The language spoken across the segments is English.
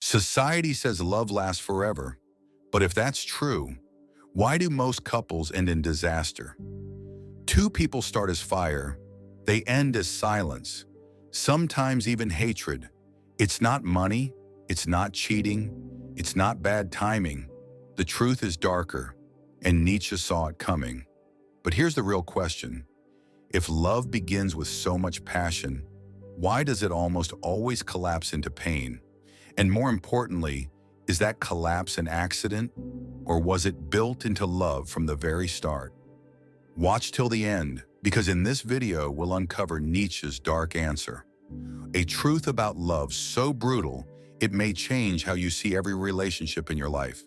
Society says love lasts forever, but if that's true, why do most couples end in disaster? Two people start as fire, they end as silence, sometimes even hatred. It's not money, it's not cheating, it's not bad timing. The truth is darker, and Nietzsche saw it coming. But here's the real question. If love begins with so much passion, why does it almost always collapse into pain? And more importantly, is that collapse an accident, or was it built into love from the very start? Watch till the end, because in this video we'll uncover Nietzsche's dark answer. A truth about love so brutal, it may change how you see every relationship in your life.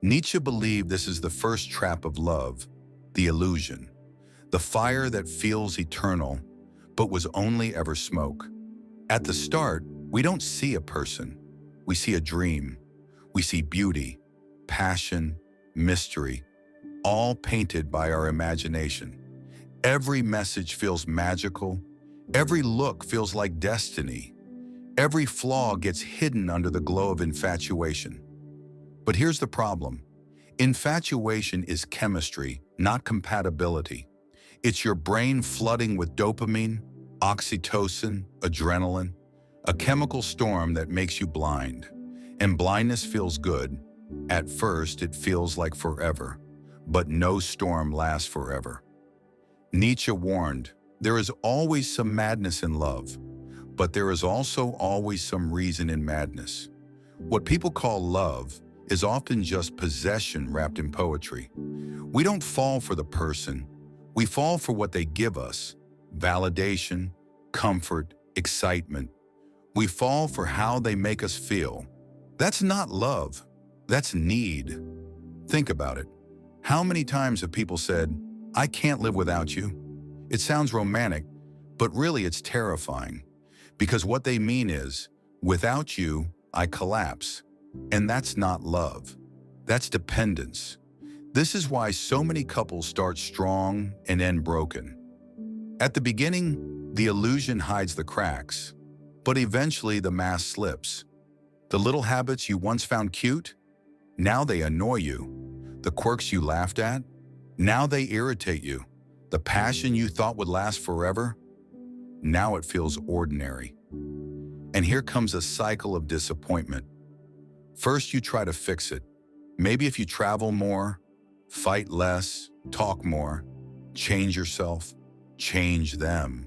Nietzsche believed this is the first trap of love, the illusion, the fire that feels eternal, but was only ever smoke. At the start, we don't see a person. We see a dream. We see beauty, passion, mystery, all painted by our imagination. Every message feels magical. Every look feels like destiny. Every flaw gets hidden under the glow of infatuation. But here's the problem. Infatuation is chemistry, not compatibility. It's your brain flooding with dopamine, oxytocin, adrenaline, a chemical storm that makes you blind. And blindness feels good. At first, it feels like forever. But no storm lasts forever. Nietzsche warned, there is always some madness in love, but there is also always some reason in madness. What people call love is often just possession wrapped in poetry. We don't fall for the person. We fall for what they give us: validation, comfort, excitement. We fall for how they make us feel. That's not love. That's need. Think about it. How many times have people said, "I can't live without you"? It sounds romantic, but really it's terrifying. Because what they mean is, without you, I collapse. And that's not love. That's dependence. This is why so many couples start strong and end broken. At the beginning, the illusion hides the cracks, but eventually the mask slips. The little habits you once found cute, now they annoy you. The quirks you laughed at, now they irritate you. The passion you thought would last forever, now it feels ordinary. And here comes a cycle of disappointment. First, you try to fix it. Maybe if you travel more, fight less, talk more, change yourself, change them.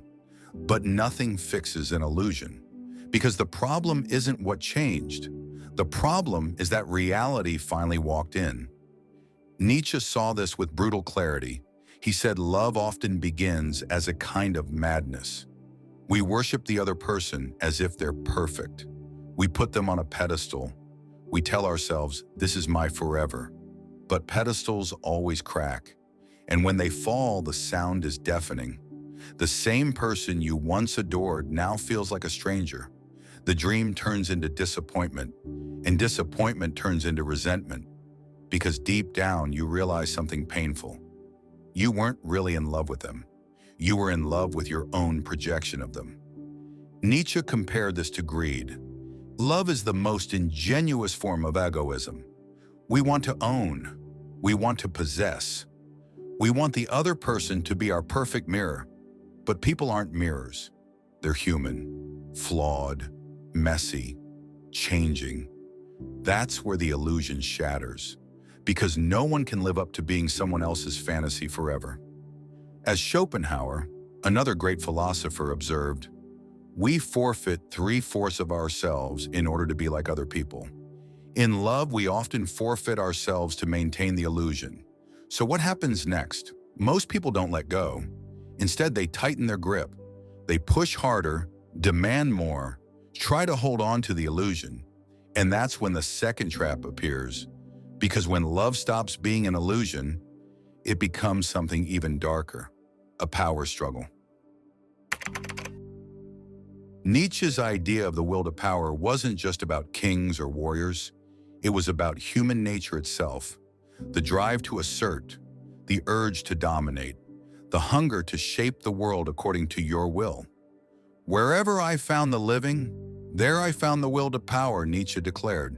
But nothing fixes an illusion, because the problem isn't what changed. The problem is that reality finally walked in. Nietzsche saw this with brutal clarity. He said love often begins as a kind of madness. We worship the other person as if they're perfect. We put them on a pedestal. We tell ourselves, this is my forever. But pedestals always crack. And when they fall, the sound is deafening. The same person you once adored now feels like a stranger. The dream turns into disappointment, and disappointment turns into resentment. Because deep down, you realize something painful. You weren't really in love with them. You were in love with your own projection of them. Nietzsche compared this to greed. Love is the most ingenuous form of egoism. We want to own. We want to possess. We want the other person to be our perfect mirror. But people aren't mirrors. They're human, flawed, messy, changing. That's where the illusion shatters. Because no one can live up to being someone else's fantasy forever. As Schopenhauer, another great philosopher, observed, we forfeit 3/4 of ourselves in order to be like other people. In love, we often forfeit ourselves to maintain the illusion. So what happens next? Most people don't let go. Instead, they tighten their grip. They push harder, demand more, try to hold on to the illusion. And that's when the second trap appears. Because when love stops being an illusion, it becomes something even darker, a power struggle. Nietzsche's idea of the will to power wasn't just about kings or warriors. It was about human nature itself, the drive to assert, the urge to dominate, the hunger to shape the world according to your will. Wherever I found the living, there I found the will to power, Nietzsche declared.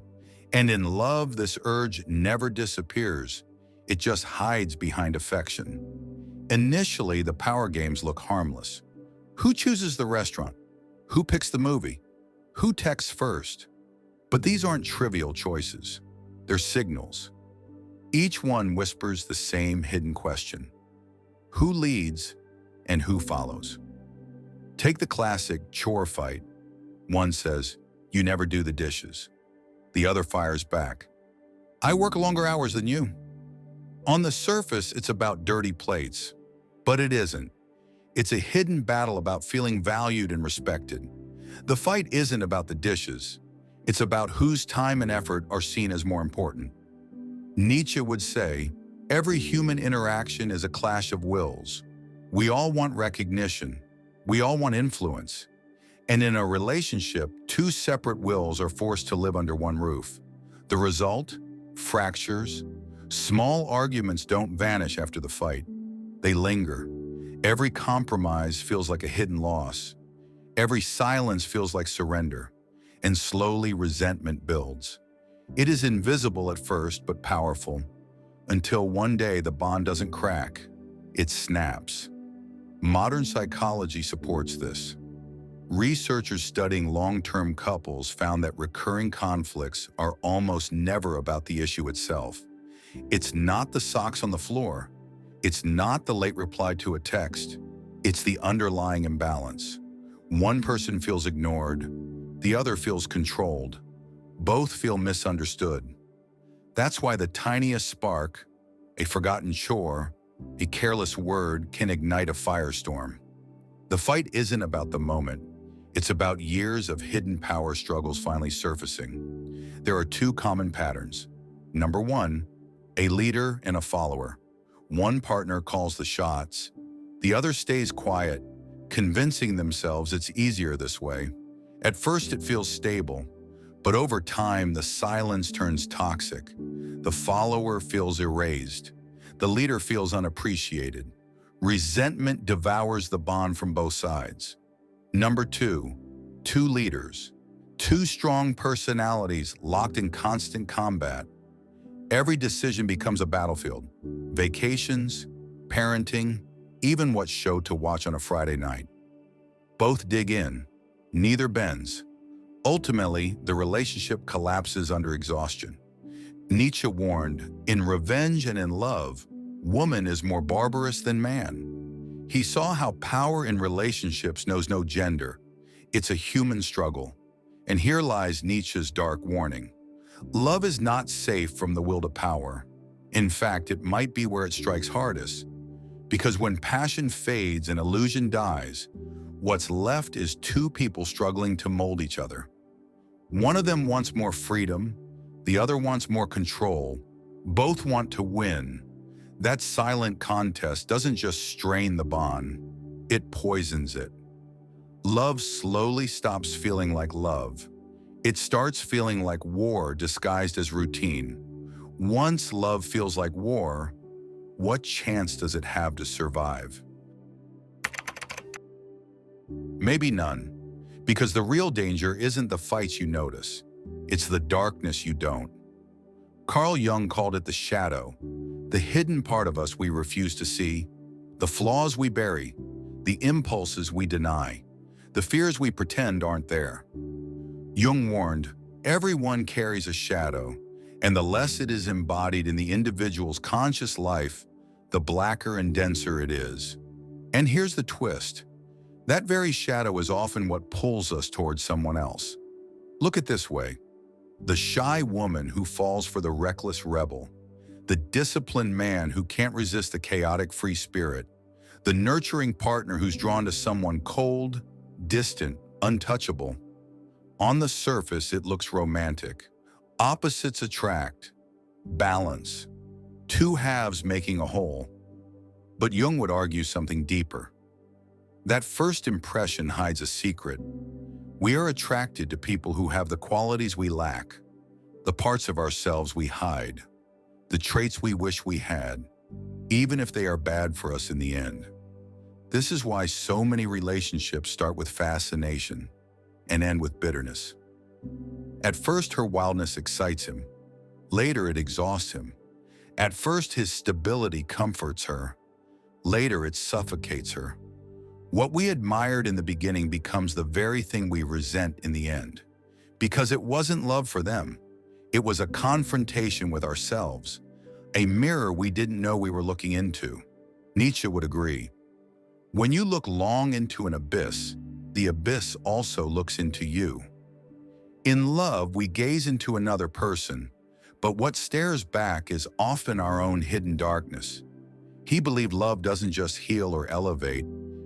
And in love, this urge never disappears. It just hides behind affection. Initially, the power games look harmless. Who chooses the restaurant? Who picks the movie? Who texts first? But these aren't trivial choices. They're signals. Each one whispers the same hidden question. Who leads and who follows? Take the classic chore fight. One says, "You never do the dishes." The other fires back, "I work longer hours than you." On the surface, it's about dirty plates, but it isn't. It's a hidden battle about feeling valued and respected. The fight isn't about the dishes. It's about whose time and effort are seen as more important. Nietzsche would say, every human interaction is a clash of wills. We all want recognition. We all want influence. And in a relationship, two separate wills are forced to live under one roof. The result? Fractures. Small arguments don't vanish after the fight. They linger. Every compromise feels like a hidden loss. Every silence feels like surrender. And slowly resentment builds. It is invisible at first, but powerful. Until one day the bond doesn't crack. It snaps. Modern psychology supports this. Researchers studying long-term couples found that recurring conflicts are almost never about the issue itself. It's not the socks on the floor. It's not the late reply to a text. It's the underlying imbalance. One person feels ignored. The other feels controlled. Both feel misunderstood. That's why the tiniest spark, a forgotten chore, a careless word can ignite a firestorm. The fight isn't about the moment. It's about years of hidden power struggles finally surfacing. There are two common patterns. Number one, a leader and a follower. One partner calls the shots. The other stays quiet, convincing themselves it's easier this way. At first it feels stable, but over time the silence turns toxic. The follower feels erased. The leader feels unappreciated. Resentment devours the bond from both sides. Number two, two leaders. Two strong personalities locked in constant combat. Every decision becomes a battlefield. Vacations, parenting, even what show to watch on a Friday night. Both dig in. Neither bends. Ultimately, the relationship collapses under exhaustion. Nietzsche warned, in revenge and in love, woman is more barbarous than man. He saw how power in relationships knows no gender. It's a human struggle. And here lies Nietzsche's dark warning. Love is not safe from the will to power. In fact, it might be where it strikes hardest. Because when passion fades and illusion dies, what's left is two people struggling to mold each other. One of them wants more freedom, the other wants more control. Both want to win. That silent contest doesn't just strain the bond, it poisons it. Love slowly stops feeling like love. It starts feeling like war disguised as routine. Once love feels like war, what chance does it have to survive? Maybe none, because the real danger isn't the fights you notice, it's the darkness you don't. Carl Jung called it the shadow, the hidden part of us we refuse to see, the flaws we bury, the impulses we deny, the fears we pretend aren't there. Jung warned, everyone carries a shadow, and the less it is embodied in the individual's conscious life, the blacker and denser it is. And here's the twist. That very shadow is often what pulls us towards someone else. Look at it this way. The shy woman who falls for the reckless rebel, the disciplined man who can't resist the chaotic free spirit, the nurturing partner who's drawn to someone cold, distant, untouchable. On the surface, it looks romantic. Opposites attract, balance, two halves making a whole. But Jung would argue something deeper. That first impression hides a secret. We are attracted to people who have the qualities we lack, the parts of ourselves we hide, the traits we wish we had, even if they are bad for us in the end. This is why so many relationships start with fascination and end with bitterness. At first, her wildness excites him. Later, it exhausts him. At first, his stability comforts her. Later, it suffocates her. What we admired in the beginning becomes the very thing we resent in the end. Because it wasn't love for them. It was a confrontation with ourselves, a mirror we didn't know we were looking into. Nietzsche would agree. When you look long into an abyss, the abyss also looks into you. In love, we gaze into another person, but what stares back is often our own hidden darkness. He believed love doesn't just heal or elevate,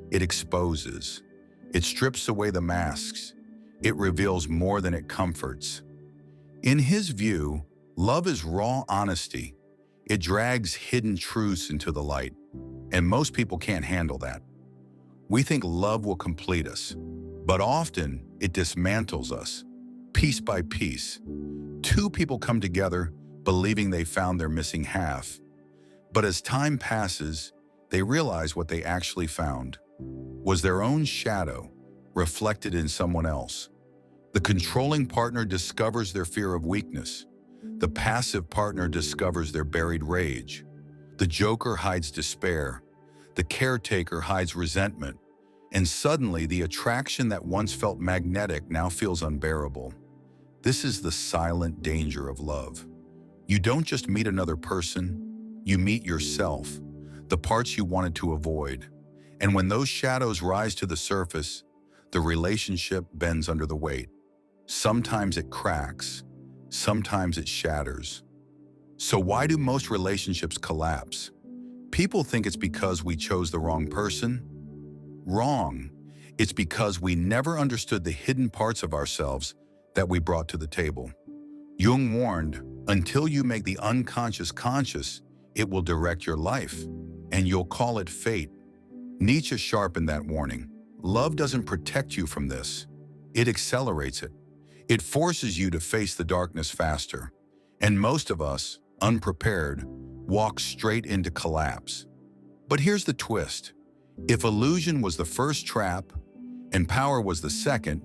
it exposes. It strips away the masks. It reveals more than it comforts. In his view, love is raw honesty. It drags hidden truths into the light, and most people can't handle that. We think love will complete us, but often it dismantles us, piece by piece. Two people come together believing they found their missing half, but as time passes, they realize what they actually found was their own shadow reflected in someone else. The controlling partner discovers their fear of weakness. The passive partner discovers their buried rage. The joker hides despair. The caretaker hides resentment. And suddenly, the attraction that once felt magnetic now feels unbearable. This is the silent danger of love. You don't just meet another person, you meet yourself, the parts you wanted to avoid. And when those shadows rise to the surface, the relationship bends under the weight. Sometimes it cracks, sometimes it shatters. So why do most relationships collapse? People think it's because we chose the wrong person. Wrong. It's because we never understood the hidden parts of ourselves that we brought to the table. Jung warned, until you make the unconscious conscious, it will direct your life, and you'll call it fate. Nietzsche sharpened that warning. Love doesn't protect you from this. It accelerates it. It forces you to face the darkness faster. And most of us, unprepared, walk straight into collapse. But here's the twist. If illusion was the first trap and power was the second,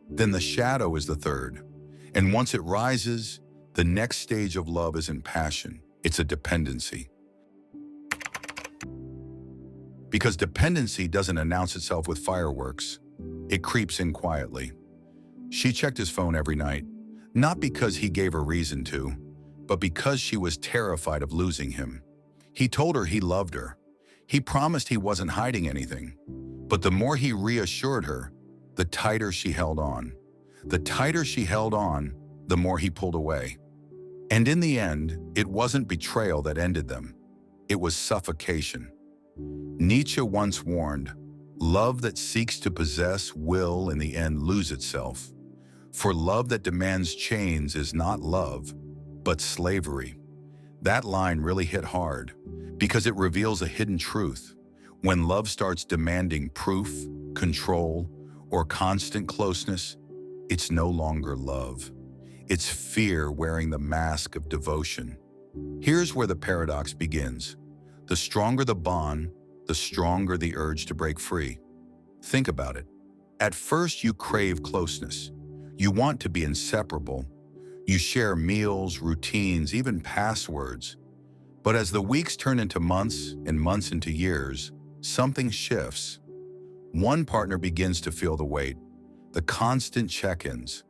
then the shadow is the third. And once it rises, the next stage of love isn't passion, it's a dependency. Because dependency doesn't announce itself with fireworks, it creeps in quietly. She checked his phone every night, not because he gave her reason to, but because she was terrified of losing him. He told her he loved her. He promised he wasn't hiding anything. But the more he reassured her, the tighter she held on. The tighter she held on, the more he pulled away. And in the end, it wasn't betrayal that ended them. It was suffocation. Nietzsche once warned, love that seeks to possess will in the end lose itself. For love that demands chains is not love, but slavery. That line really hit hard because it reveals a hidden truth. When love starts demanding proof, control, or constant closeness, it's no longer love. It's fear wearing the mask of devotion. Here's where the paradox begins. The stronger the bond, the stronger the urge to break free. Think about it. At first, you crave closeness. You want to be inseparable. You share meals, routines, even passwords. But as the weeks turn into months and months into years, something shifts. One partner begins to feel the weight, the constant check-ins,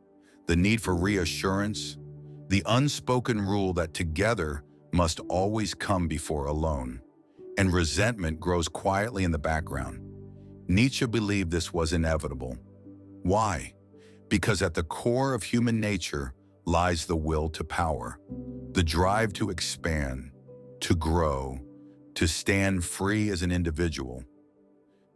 the need for reassurance, the unspoken rule that together must always come before alone. And resentment grows quietly in the background. Nietzsche believed this was inevitable. Why? Because at the core of human nature lies the will to power, the drive to expand, to grow, to stand free as an individual.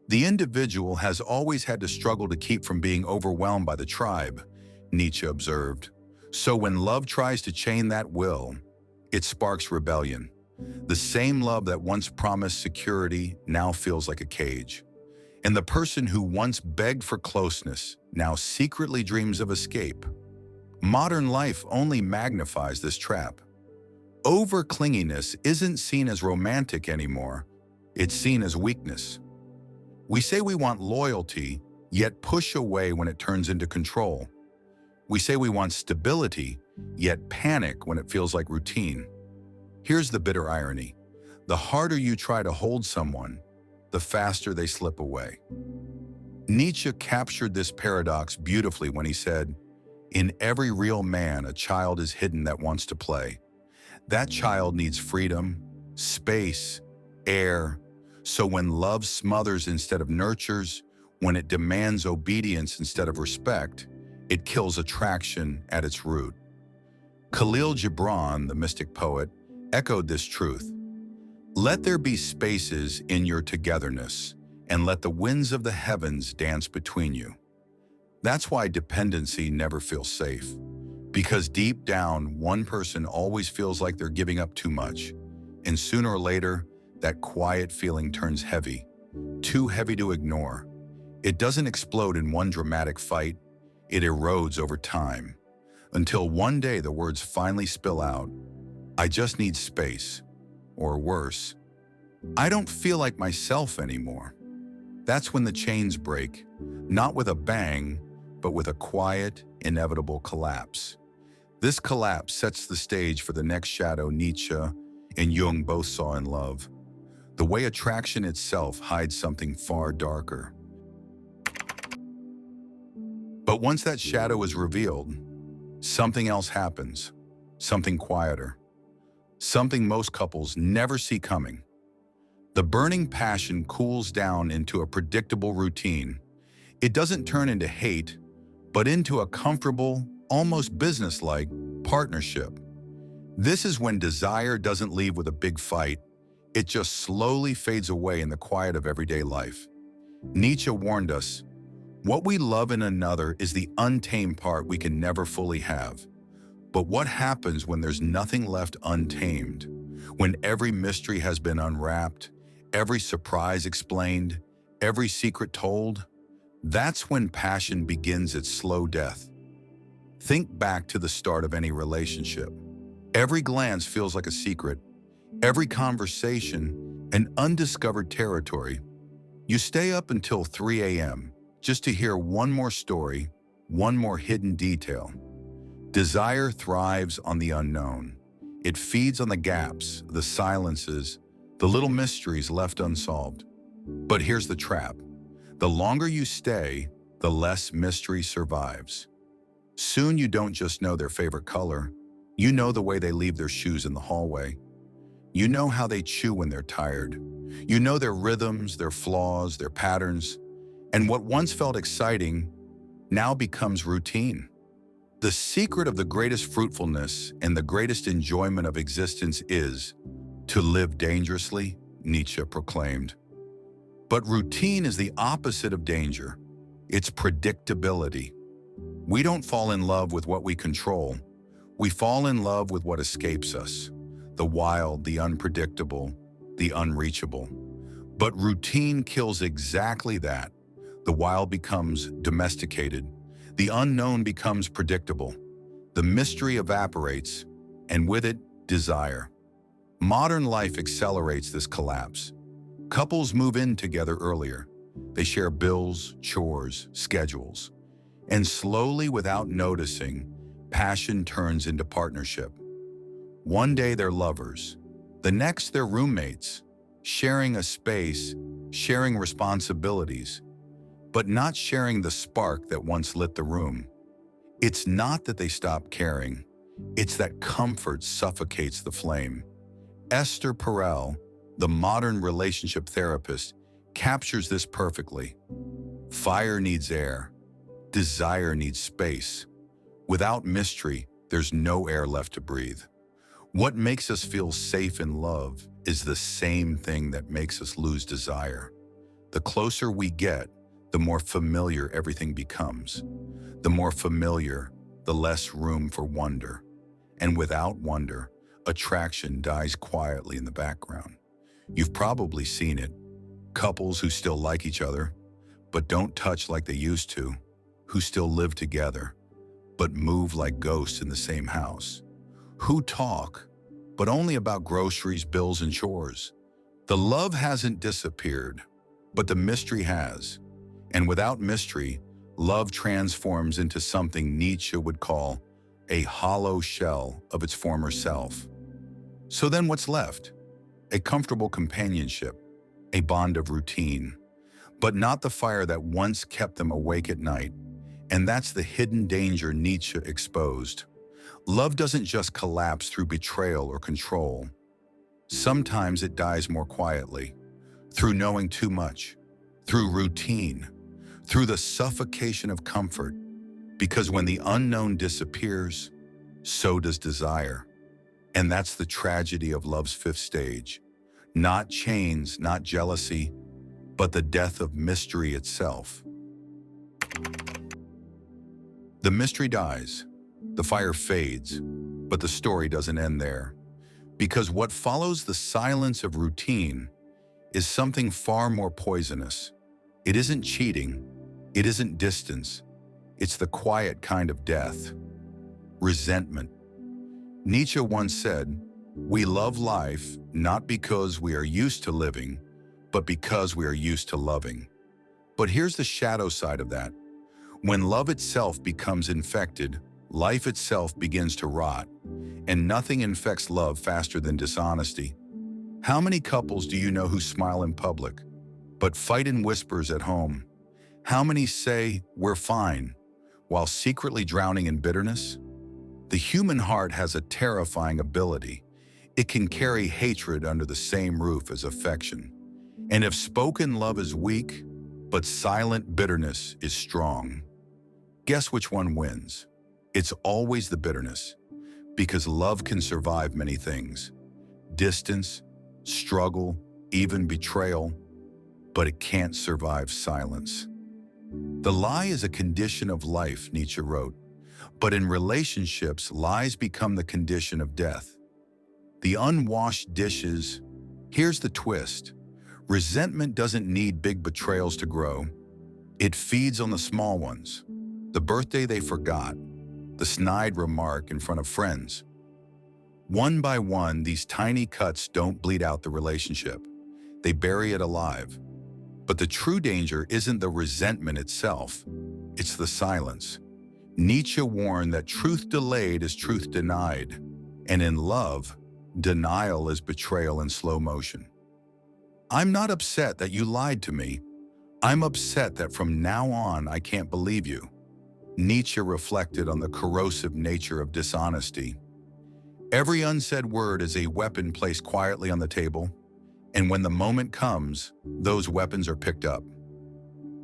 The individual has always had to struggle to keep from being overwhelmed by the tribe, Nietzsche observed. So when love tries to chain that will, it sparks rebellion. The same love that once promised security now feels like a cage. And the person who once begged for closeness now secretly dreams of escape. Modern life only magnifies this trap. Over-clinginess isn't seen as romantic anymore, it's seen as weakness. We say we want loyalty, yet push away when it turns into control. We say we want stability, yet panic when it feels like routine. Here's the bitter irony. The harder you try to hold someone, the faster they slip away. Nietzsche captured this paradox beautifully when he said, "In every real man, a child is hidden that wants to play. That child needs freedom, space, air. So when love smothers instead of nurtures, when it demands obedience instead of respect, it kills attraction at its root." Khalil Gibran, the mystic poet, echoed this truth. "Let there be spaces in your togetherness, and let the winds of the heavens dance between you." That's why dependency never feels safe. Because deep down, one person always feels like they're giving up too much. And sooner or later, that quiet feeling turns heavy, too heavy to ignore. It doesn't explode in one dramatic fight, it erodes over time. Until one day the words finally spill out, "I just need space," or worse, "I don't feel like myself anymore." That's when the chains break, not with a bang, but with a quiet, inevitable collapse. This collapse sets the stage for the next shadow Nietzsche and Jung both saw in love. The way attraction itself hides something far darker. But once that shadow is revealed, something else happens, something quieter, something most couples never see coming. The burning passion cools down into a predictable routine. It doesn't turn into hate, but into a comfortable, almost businesslike partnership. This is when desire doesn't leave with a big fight. It just slowly fades away in the quiet of everyday life. Nietzsche warned us, "What we love in another is the untamed part we can never fully have." But what happens when there's nothing left untamed? When every mystery has been unwrapped, every surprise explained, every secret told? That's when passion begins its slow death. Think back to the start of any relationship. Every glance feels like a secret, every conversation an undiscovered territory. You stay up until 3 a.m. just to hear one more story, one more hidden detail. Desire thrives on the unknown. It feeds on the gaps, the silences, the little mysteries left unsolved. But here's the trap. The longer you stay, the less mystery survives. Soon you don't just know their favorite color. You know the way they leave their shoes in the hallway. You know how they chew when they're tired. You know their rhythms, their flaws, their patterns. And what once felt exciting now becomes routine. The secret of the greatest fruitfulness and the greatest enjoyment of existence is to live dangerously, Nietzsche proclaimed. But routine is the opposite of danger. It's predictability. We don't fall in love with what we control. We fall in love with what escapes us. The wild, the unpredictable, the unreachable. But routine kills exactly that. The wild becomes domesticated. The unknown becomes predictable. The mystery evaporates, and with it, desire. Modern life accelerates this collapse. Couples move in together earlier. They share bills, chores, schedules. And slowly, without noticing, passion turns into partnership. One day they're lovers. The next they're roommates, sharing a space, sharing responsibilities, but not sharing the spark that once lit the room. It's not that they stop caring. It's that comfort suffocates the flame. Esther Perel, the modern relationship therapist, captures this perfectly. Fire needs air. Desire needs space. Without mystery, there's no air left to breathe. What makes us feel safe in love is the same thing that makes us lose desire. The closer we get, the more familiar everything becomes. The more familiar, the less room for wonder. And without wonder, attraction dies quietly in the background. You've probably seen it. Couples who still like each other, but don't touch like they used to, who still live together, but move like ghosts in the same house, who talk, but only about groceries, bills, and chores. The love hasn't disappeared, but the mystery has. And without mystery, love transforms into something Nietzsche would call a hollow shell of its former self. So then what's left? A comfortable companionship, a bond of routine, but not the fire that once kept them awake at night. And that's the hidden danger Nietzsche exposed. Love doesn't just collapse through betrayal or control. Sometimes it dies more quietly, through knowing too much, through routine, through the suffocation of comfort. Because when the unknown disappears, so does desire. And that's the tragedy of love's fifth stage. Not chains, not jealousy, but the death of mystery itself. The mystery dies, the fire fades, but the story doesn't end there. Because what follows the silence of routine is something far more poisonous. It isn't cheating, it isn't distance, it's the quiet kind of death. Resentment. Nietzsche once said, "We love life not because we are used to living, but because we are used to loving." But here's the shadow side of that. When love itself becomes infected, life itself begins to rot, and nothing infects love faster than dishonesty. How many couples do you know who smile in public, but fight in whispers at home? How many say, "We're fine," while secretly drowning in bitterness? The human heart has a terrifying ability. It can carry hatred under the same roof as affection. And if spoken love is weak, but silent bitterness is strong, guess which one wins? It's always the bitterness, because love can survive many things. Distance, struggle, even betrayal, but it can't survive silence. The lie is a condition of life, Nietzsche wrote, but in relationships, lies become the condition of death. The unwashed dishes. Here's the twist. Resentment doesn't need big betrayals to grow. It feeds on the small ones. The birthday they forgot, the snide remark in front of friends. One by one, these tiny cuts don't bleed out the relationship. They bury it alive. But the true danger isn't the resentment itself, it's the silence. Nietzsche warned that truth delayed is truth denied, and in love, denial is betrayal in slow motion. I'm not upset that you lied to me. I'm upset that from now on I can't believe you. Nietzsche reflected on the corrosive nature of dishonesty. Every unsaid word is a weapon placed quietly on the table, and when the moment comes, those weapons are picked up.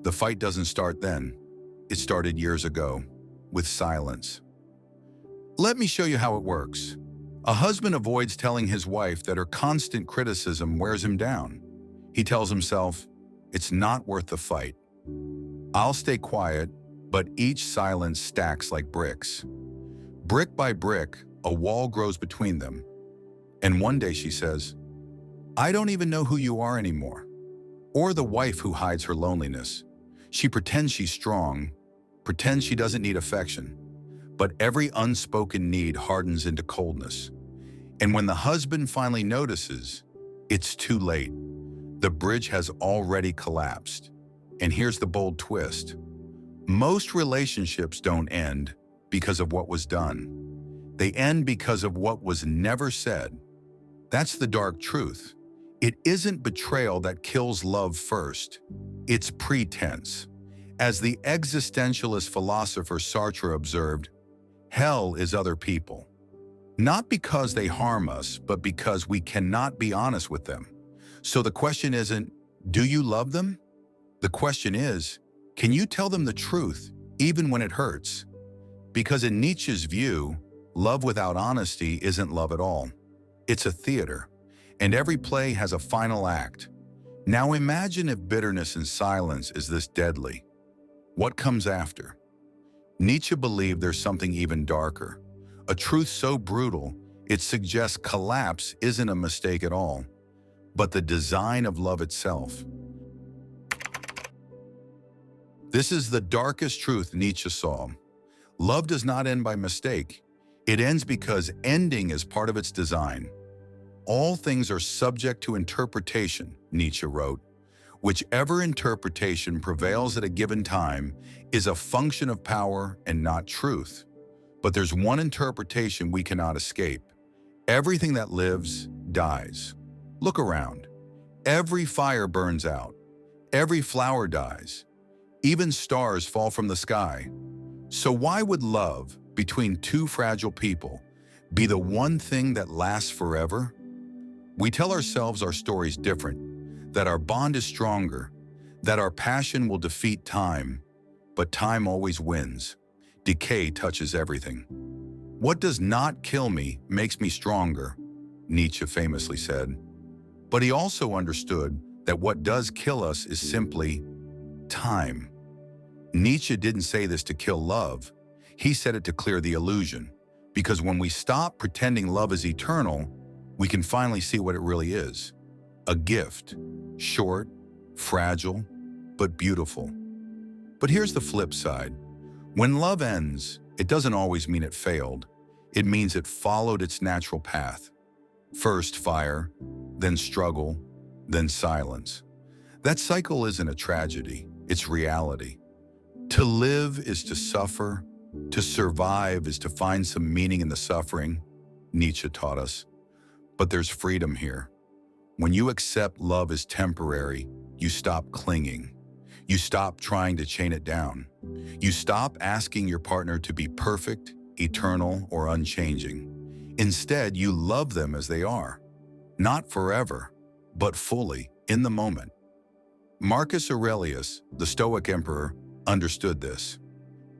The fight doesn't start then. It started years ago, with silence. Let me show you how it works. A husband avoids telling his wife that her constant criticism wears him down. He tells himself, "It's not worth the fight. I'll stay quiet," but each silence stacks like bricks. Brick by brick, a wall grows between them. And one day she says, "I don't even know who you are anymore." Or the wife who hides her loneliness. She pretends she's strong, pretends she doesn't need affection, but every unspoken need hardens into coldness. And when the husband finally notices, it's too late. The bridge has already collapsed. And here's the bold twist. Most relationships don't end because of what was done. They end because of what was never said. That's the dark truth. It isn't betrayal that kills love first. It's pretense. As the existentialist philosopher Sartre observed, hell is other people. Not because they harm us, but because we cannot be honest with them. So the question isn't, do you love them? The question is, can you tell them the truth, even when it hurts? Because in Nietzsche's view, love without honesty isn't love at all. It's a theater, and every play has a final act. Now imagine if bitterness and silence is this deadly. What comes after? Nietzsche believed there's something even darker, a truth so brutal it suggests collapse isn't a mistake at all, but the design of love itself. This is the darkest truth Nietzsche saw. Love does not end by mistake. It ends because ending is part of its design. All things are subject to interpretation, Nietzsche wrote. Whichever interpretation prevails at a given time is a function of power and not truth. But there's one interpretation we cannot escape. Everything that lives dies. Look around. Every fire burns out. Every flower dies. Even stars fall from the sky. So why would love between two fragile people be the one thing that lasts forever? We tell ourselves our story's different, that our bond is stronger, that our passion will defeat time, but time always wins. Decay touches everything. What does not kill me makes me stronger, Nietzsche famously said. But he also understood that what does kill us is simply time. Nietzsche didn't say this to kill love. He said it to clear the illusion. Because when we stop pretending love is eternal, we can finally see what it really is. A gift, short, fragile, but beautiful. But here's the flip side. When love ends, it doesn't always mean it failed. It means it followed its natural path. First fire, then struggle, then silence. That cycle isn't a tragedy, it's reality. To live is to suffer. To survive is to find some meaning in the suffering, Nietzsche taught us. But there's freedom here. When you accept love is temporary, you stop clinging. You stop trying to chain it down. You stop asking your partner to be perfect, eternal, or unchanging. Instead, you love them as they are. Not forever, but fully, in the moment. Marcus Aurelius, the Stoic emperor, understood this.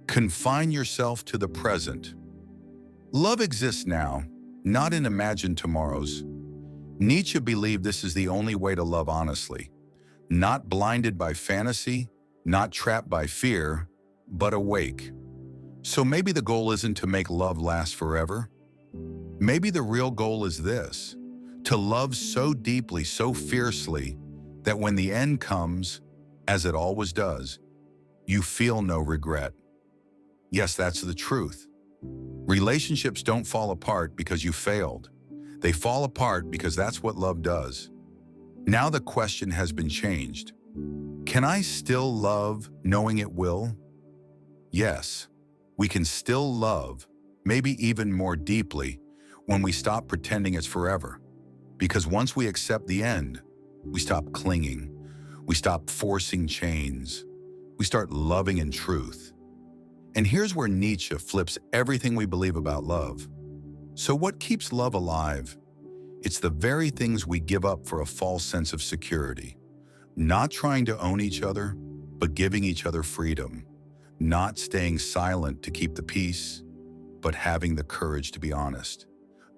Confine yourself to the present. Love exists now, not in imagined tomorrows. Nietzsche believed this is the only way to love honestly. Not blinded by fantasy, not trapped by fear, but awake. So maybe the goal isn't to make love last forever. Maybe the real goal is this: to love so deeply, so fiercely, that when the end comes, as it always does, you feel no regret. Yes, that's the truth. Relationships don't fall apart because you failed. They fall apart because that's what love does. Now the question has been changed. Can I still love knowing it will? Yes, we can still love, maybe even more deeply, when we stop pretending it's forever. Because once we accept the end, we stop clinging. We stop forcing chains. We start loving in truth. And here's where Nietzsche flips everything we believe about love. So what keeps love alive? It's the very things we give up for a false sense of security. Not trying to own each other, but giving each other freedom. Not staying silent to keep the peace, but having the courage to be honest.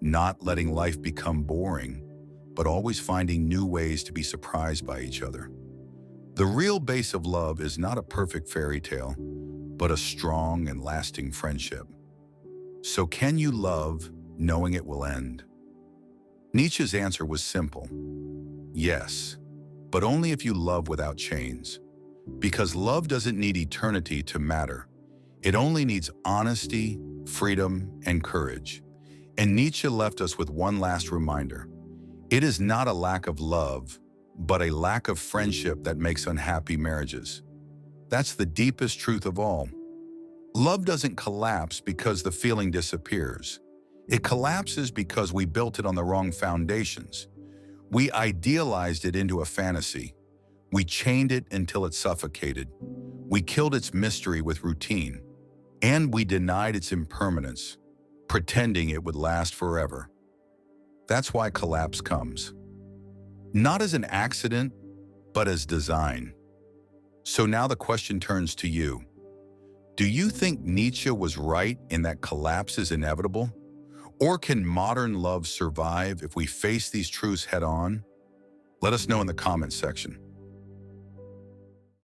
Not letting life become boring, but always finding new ways to be surprised by each other. The real base of love is not a perfect fairy tale, but a strong and lasting friendship. So can you love knowing it will end? Nietzsche's answer was simple. Yes, but only if you love without chains. Because love doesn't need eternity to matter. It only needs honesty, freedom, and courage. And Nietzsche left us with one last reminder. It is not a lack of love, but a lack of friendship that makes unhappy marriages. That's the deepest truth of all. Love doesn't collapse because the feeling disappears. It collapses because we built it on the wrong foundations. We idealized it into a fantasy. We chained it until it suffocated. We killed its mystery with routine. And we denied its impermanence, pretending it would last forever. That's why collapse comes. Not as an accident, but as design. So now the question turns to you. Do you think Nietzsche was right in that collapse is inevitable? Or can modern love survive if we face these truths head on? Let us know in the comments section.